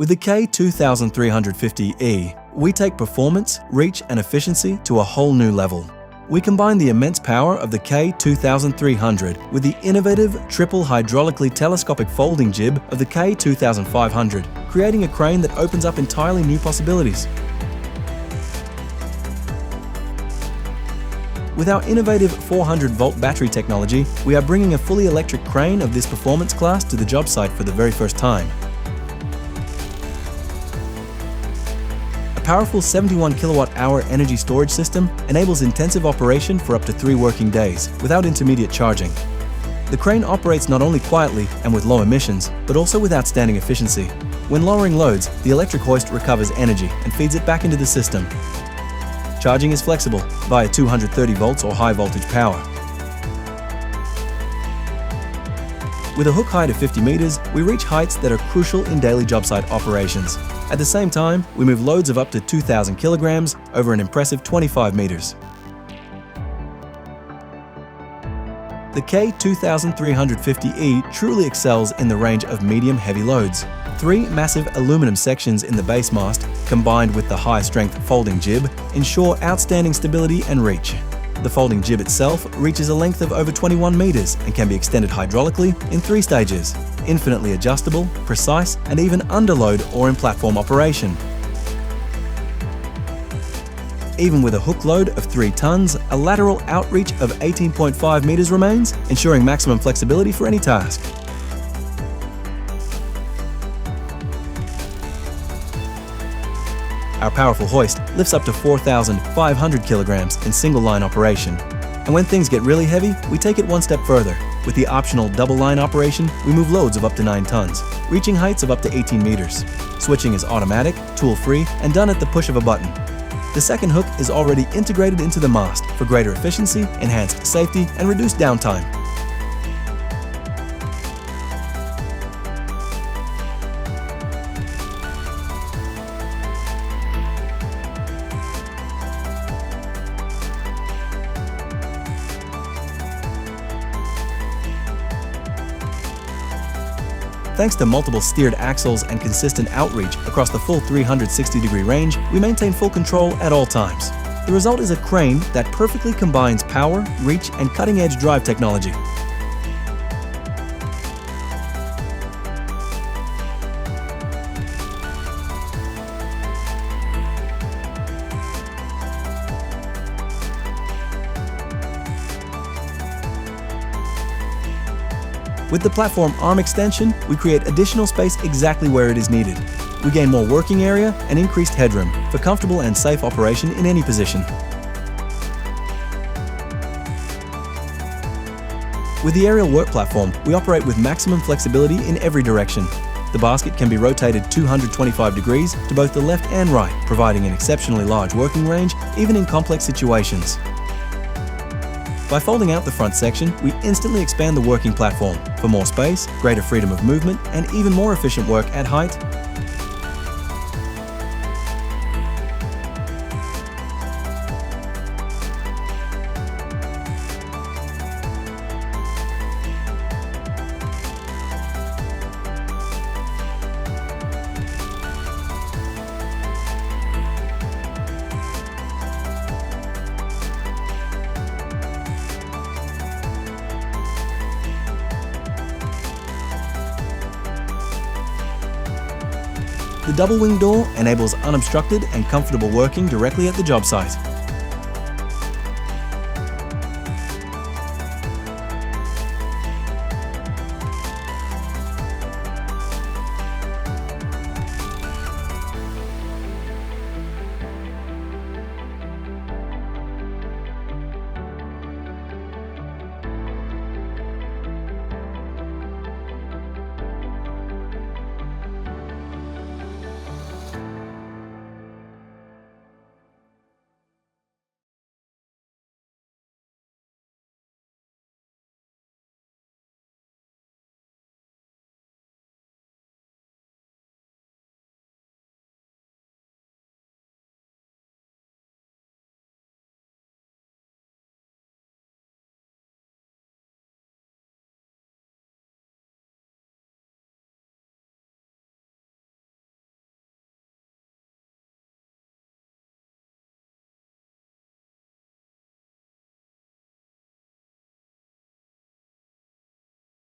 With the K2350 E, we take performance, reach and efficiency to a whole new level. We combine the immense power of the K2300 with the innovative triple hydraulically telescopic folding jib of the K2500, creating a crane that opens up entirely new possibilities. With our innovative 400-volt battery technology, we are bringing a fully electric crane of this performance class to the job site for the very first time. A powerful 71 kilowatt-hour energy storage system enables intensive operation for up to 3 working days without intermediate charging. The crane operates not only quietly and with low emissions, but also with outstanding efficiency. When lowering loads, the electric hoist recovers energy and feeds it back into the system. Charging is flexible via 230 volts or high voltage power. With a hook height of 50 meters, we reach heights that are crucial in daily job site operations. At the same time, we move loads of up to 2,000 kilograms over an impressive 25 meters. The K2350 E truly excels in the range of medium-heavy loads. 3 massive aluminum sections in the base mast, combined with the high-strength folding jib, ensure outstanding stability and reach. The folding jib itself reaches a length of over 21 meters and can be extended hydraulically in 3 stages, infinitely adjustable, precise, and even under load or in platform operation. Even with a hook load of 3 tons, a lateral outreach of 18.5 meters remains, ensuring maximum flexibility for any task. Our powerful hoist lifts up to 4,500 kilograms in single-line operation. And when things get really heavy, we take it one step further. With the optional double-line operation, we move loads of up to 9 tons, reaching heights of up to 18 meters. Switching is automatic, tool-free, and done at the push of a button. The second hook is already integrated into the mast for greater efficiency, enhanced safety, and reduced downtime. Thanks to multiple steered axles and consistent outreach across the full 360-degree range, we maintain full control at all times. The result is a crane that perfectly combines power, reach, and cutting-edge drive technology. With the platform arm extension, we create additional space exactly where it is needed. We gain more working area and increased headroom for comfortable and safe operation in any position. With the aerial work platform, we operate with maximum flexibility in every direction. The basket can be rotated 225 degrees to both the left and right, providing an exceptionally large working range, even in complex situations. By folding out the front section, we instantly expand the working platform for more space, greater freedom of movement, and even more efficient work at height. The double wing door enables unobstructed and comfortable working directly at the job site.